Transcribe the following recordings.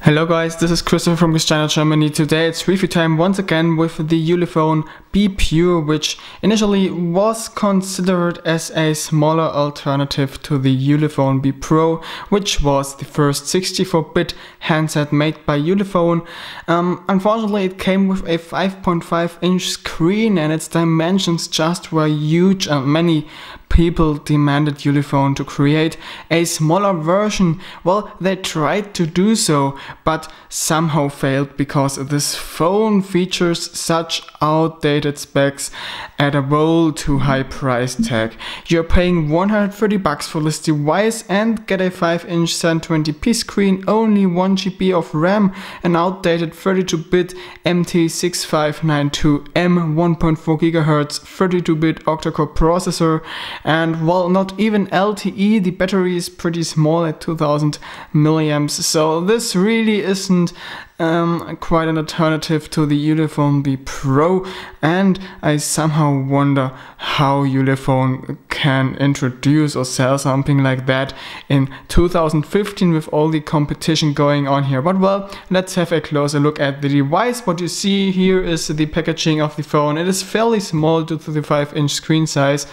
Hello guys, this is Christopher from GizChina Germany. Today it's review time once again with the Ulefone Be Pure, which initially was considered as a smaller alternative to the Ulefone Be Pro, which was the first 64-bit handset made by Ulefone. Unfortunately, it came with a 5.5-inch screen and its dimensions just were huge, and many people demanded Ulefone to create a smaller version. Well, they tried to do so, but somehow failed because this phone features such outdated specs at a way too high price tag. You're paying 130 bucks for this device and get a 5-inch 720p screen, only 1 GB of RAM, an outdated 32-bit MT6592M 1.4 GHz 32-bit octa-core processor, and well, not even LTE. The battery is pretty small at 2000 milliamps, so this really isn't quite an alternative to the Ulefone Be Pro, and I somehow wonder how Ulefone can introduce or sell something like that in 2015 with all the competition going on here. But well, let's have a closer look at the device. What you see here is the packaging of the phone. It is fairly small due to the 5-inch screen size.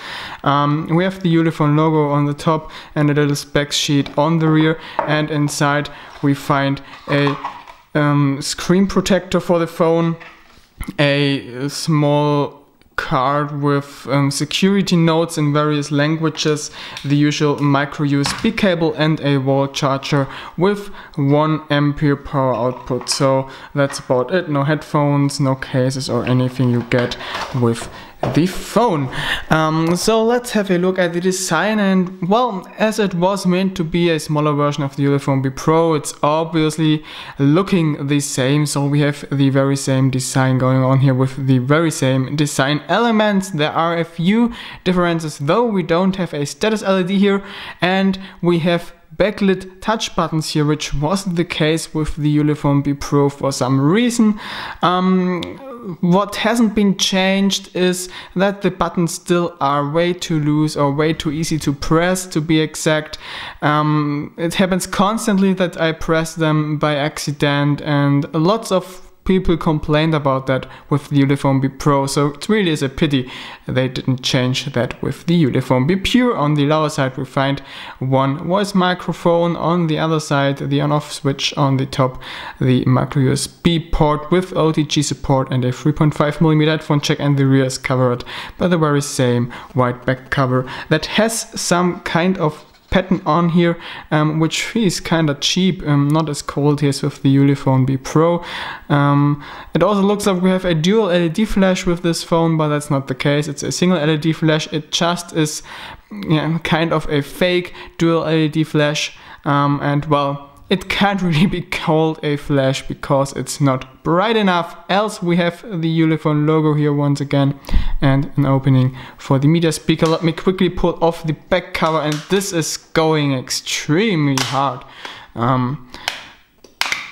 We have the Ulefone logo on the top and a little spec sheet on the rear, and inside we find a screen protector for the phone, a small card with security notes in various languages, the usual micro USB cable, and a wall charger with 1 ampere power output. So that's about it. No headphones, no cases or anything you get with the phone. So let's have a look at the design, and well, as it was meant to be a smaller version of the Ulefone Be Pro, it's obviously looking the same. So we have the very same design going on here with the very same design elements. There are a few differences though. We don't have a status LED here, and we have backlit touch buttons here, which wasn't the case with the Ulefone Be Pro for some reason. What hasn't been changed is that the buttons still are way too loose or way too easy to press, to be exact. It happens constantly that I press them by accident, and lots of people complained about that with the Ulefone Be Pro, so it really is a pity they didn't change that with the Ulefone Be Pure. On the lower side we find one voice microphone, on the other side the on-off switch, on the top the micro USB port with OTG support and a 3.5mm headphone jack, and the rear is covered by the very same white back cover that has some kind of pattern on here, which is kind of cheap, not as quality as with the Ulefone Be Pro. It also looks like we have a dual LED flash with this phone, but that's not the case. It's a single LED flash. It just is kind of a fake dual LED flash, and well, it can't really be called a flash because it's not bright enough. Else we have the Ulefone logo here once again, and an opening for the media speaker. Let me quickly pull off the back cover, and this is going extremely hard.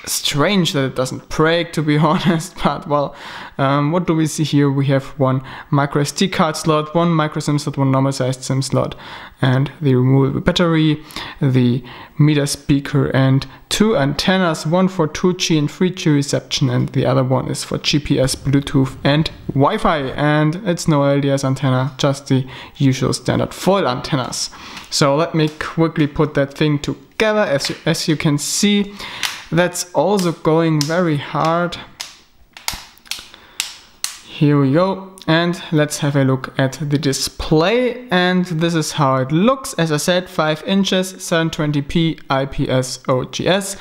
Strange that it doesn't break, to be honest, but well, what do we see here? We have one micro SD card slot, one micro SIM slot, one normal sized SIM slot, and the removable battery, the media speaker, and 2 antennas, one for 2G and 3G reception, and the other one is for GPS, Bluetooth and Wi-Fi, and it's no LDS antenna, just the usual standard foil antennas. So let me quickly put that thing together. As you can see, that's also going very hard. Here we go, and let's have a look at the display, and this is how it looks. As I said, 5 inches, 720p IPS OGS.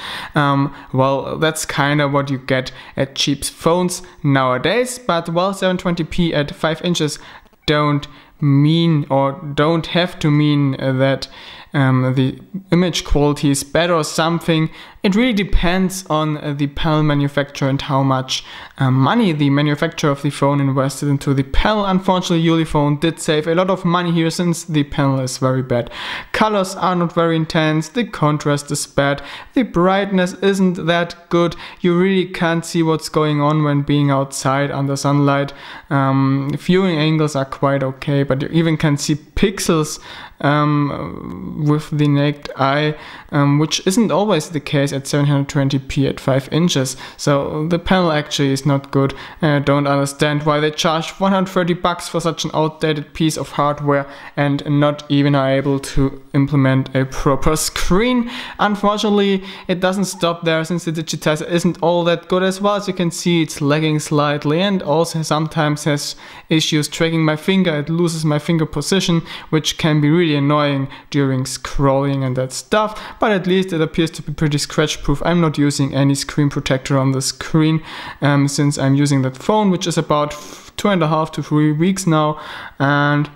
Well, that's kind of what you get at cheap phones nowadays, but well, 720p at 5 inches don't mean or don't have to mean that the image quality is better or something. It really depends on the panel manufacturer and how much money the manufacturer of the phone invested into the panel. Unfortunately, Ulefone did save a lot of money here since the panel is very bad. Colors are not very intense, the contrast is bad, the brightness isn't that good. You really can't see what's going on when being outside under sunlight. Viewing angles are quite okay, but you even can see pixels with the naked eye, which isn't always the case at 720p at 5 inches. So the panel actually is not good, and I don't understand why they charge 130 bucks for such an outdated piece of hardware and not even are able to implement a proper screen. Unfortunately, it doesn't stop there, since the digitizer isn't all that good as well. As you can see, it's lagging slightly and also sometimes has issues tracking my finger. It loses my finger position, which can be really annoying during scrolling and that stuff, but at least it appears to be pretty scratch proof. I'm not using any screen protector on the screen since I'm using that phone, which is about 2.5 to 3 weeks now, and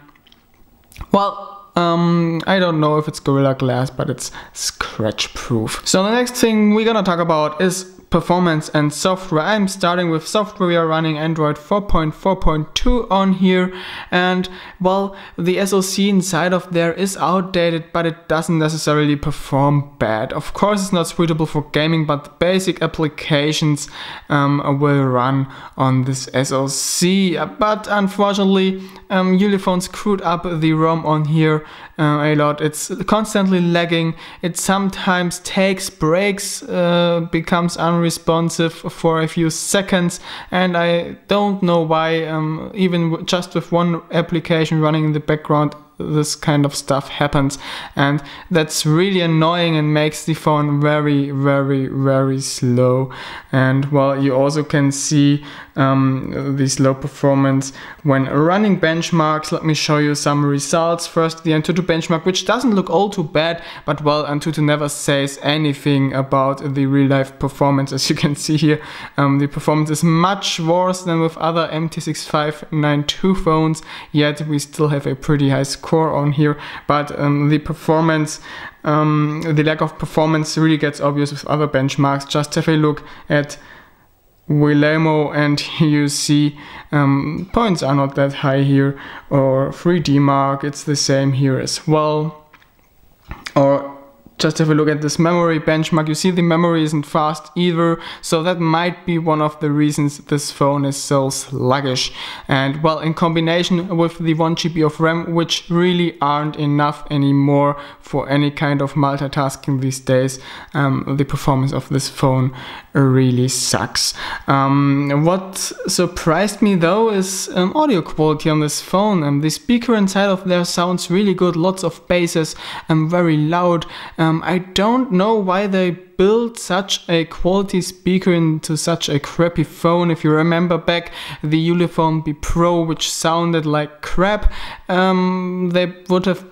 well, I don't know if it's Gorilla Glass, but it's scratch proof. So the next thing we're gonna talk about is performance and software. I'm starting with software. We are running Android 4.4.2 on here, and well, the SoC inside of there is outdated, but it doesn't necessarily perform bad. Of course, it's not suitable for gaming, but the basic applications will run on this SoC. But unfortunately, Ulefone screwed up the ROM on here a lot. It's constantly lagging. It sometimes takes breaks, becomes unresponsive for a few seconds, and I don't know why. Even just with one application running in the background, this kind of stuff happens, and that's really annoying and makes the phone very slow. And well, you also can see the slow performance when running benchmarks. Let me show you some results. First, the Antutu benchmark, which doesn't look all too bad, but well, Antutu never says anything about the real life performance. As you can see here, the performance is much worse than with other MT6592 phones, yet we still have a pretty high score on here. But the performance, the lack of performance really gets obvious with other benchmarks. Just have a look at Ulefone and you see points are not that high here, or 3D Mark, it's the same here as well. Or just have a look at this memory benchmark. You see the memory isn't fast either, so that might be one of the reasons this phone is so sluggish. And well, in combination with the 1 GB of RAM, which really aren't enough anymore for any kind of multitasking these days, the performance of this phone really sucks. What surprised me though is audio quality on this phone. The speaker inside of there sounds really good, lots of basses and very loud. I don't know why they built such a quality speaker into such a crappy phone. If you remember back the Ulefone Be Pro, which sounded like crap, they would have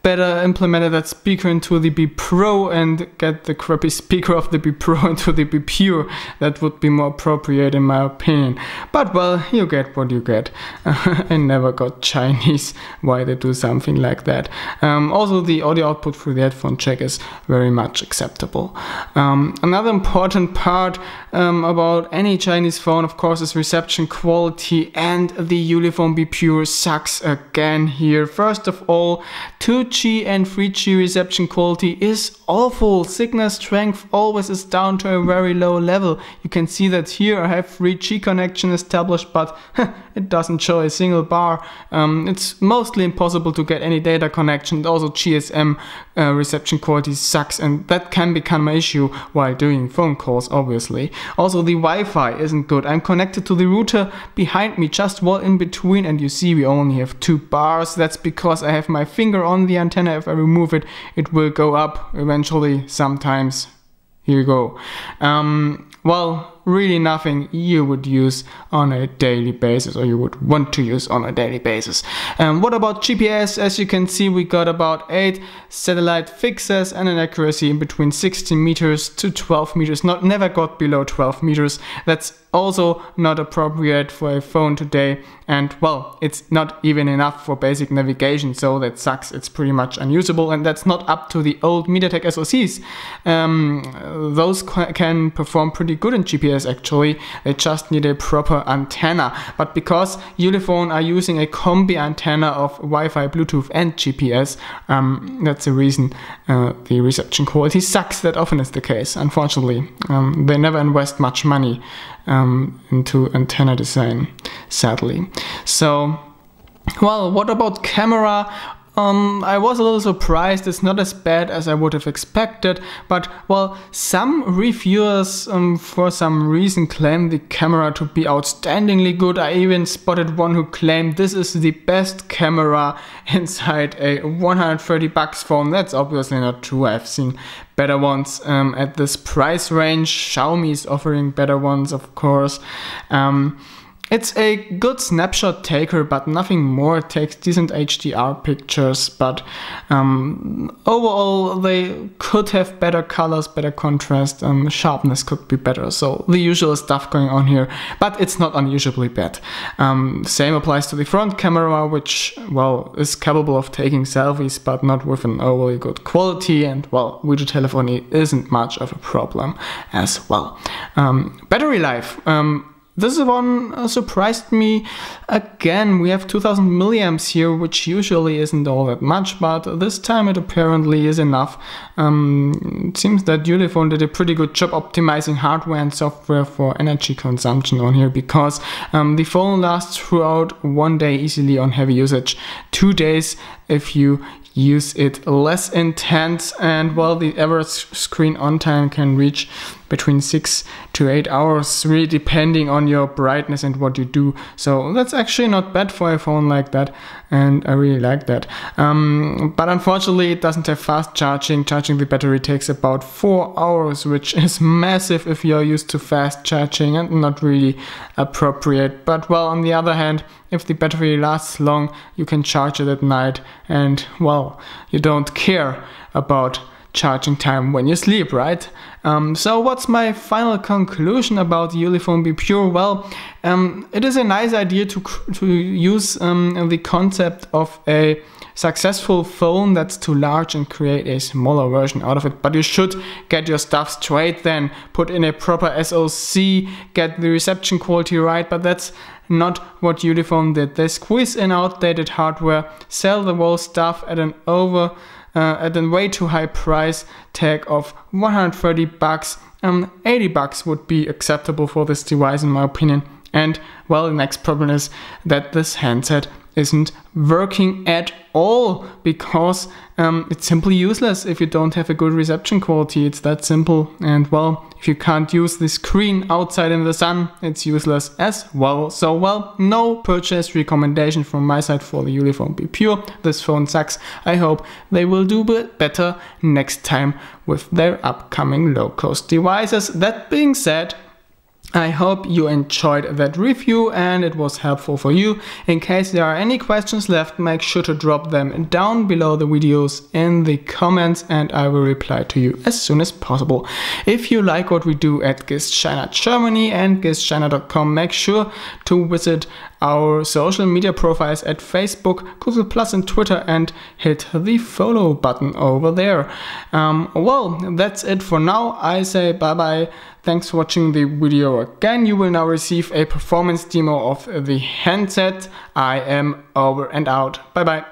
better implemented that speaker into the Be Pro and get the crappy speaker of the Be Pro into the Be Pure. That would be more appropriate in my opinion. But well, you get what you get. I never got Chinese why they do something like that. Also, the audio output through the headphone jack is very much acceptable. Another important part about any Chinese phone, of course, is reception quality, and the Ulefone Be Pure sucks again here. First of all, 2G and 3G reception quality is awful. Signal strength always is down to a very low level. You can see that here I have 3G connection established, but it doesn't show a single bar. It's mostly impossible to get any data connection. Also, GSM reception quality sucks, and that can become an issue while doing phone calls, obviously. Also, the Wi-Fi isn't good. I'm connected to the router behind me, just wall in between, and you see we only have 2 bars. That's because I have my finger on the antenna. If I remove it, it will go up eventually sometimes. Here you go. Well, really nothing you would use on a daily basis, or you would want to use on a daily basis. What about GPS? As you can see, we got about 8 satellite fixes and an accuracy in between 16 meters to 12 meters. Never got below 12 meters. That's also not appropriate for a phone today, and well, it's not even enough for basic navigation, so that sucks. It's pretty much unusable, and that's not up to the old MediaTek SoCs. Those can perform pretty good in GPS actually. They just need a proper antenna, but because Ulefone are using a combi antenna of Wi-Fi, Bluetooth and GPS, that's the reason the reception quality sucks. That often is the case, unfortunately. They never invest much money into antenna design, sadly. So, well, what about camera? I was a little surprised. It's not as bad as I would have expected, but well, some reviewers for some reason claim the camera to be outstandingly good. I even spotted one who claimed this is the best camera inside a $130 phone. That's obviously not true. I've seen better ones at this price range. Xiaomi is offering better ones, of course. It's a good snapshot taker, but nothing more. It takes decent HDR pictures, but overall they could have better colors, better contrast, sharpness could be better. So the usual stuff going on here, but it's not unusually bad. Same applies to the front camera, which, well, is capable of taking selfies, but not with an overly good quality. And well, video telephony isn't much of a problem as well. Battery life. This one surprised me again. We have 2000 milliamps here, which usually isn't all that much, but this time it apparently is enough. It seems that Ulefone did a pretty good job optimizing hardware and software for energy consumption on here, because the phone lasts throughout 1 day easily on heavy usage, 2 days if you use it less intense, and well, the average screen on time can reach between 6 to 8 hours, really depending on your brightness and what you do. So that's actually not bad for a phone like that, and I really like that. But unfortunately it doesn't have fast charging. Charging the battery takes about 4 hours, which is massive if you're used to fast charging, and not really appropriate. But well, on the other hand, if the battery lasts long, you can charge it at night, and well, you don't care about charging time when you sleep, right? So what's my final conclusion about the Ulefone Be Pure? Well, it is a nice idea to use the concept of a successful phone that's too large and create a smaller version out of it. But you should get your stuff straight then, put in a proper SoC, get the reception quality right, but that's not what Ulefone did. They squeeze in outdated hardware, sell the whole stuff at at a way too high price tag of $130. $80 would be acceptable for this device in my opinion. And well, the next problem is that this handset isn't working at all, because it's simply useless if you don't have a good reception quality. It's that simple. And well, if you can't use the screen outside in the sun, it's useless as well. So well, no purchase recommendation from my side for the Ulefone Be Pure. This phone sucks. I hope they will do better next time with their upcoming low-cost devices. That being said, I hope you enjoyed that review and it was helpful for you. In case there are any questions left, make sure to drop them down below the videos in the comments and I will reply to you as soon as possible. If you like what we do at GizChina Germany and GizChina.com, make sure to visit our social media profiles at Facebook, Google Plus and Twitter, and hit the follow button over there. Well, that's it for now. I say bye bye. Thanks for watching the video again. You will now receive a performance demo of the handset. I am over and out. Bye bye.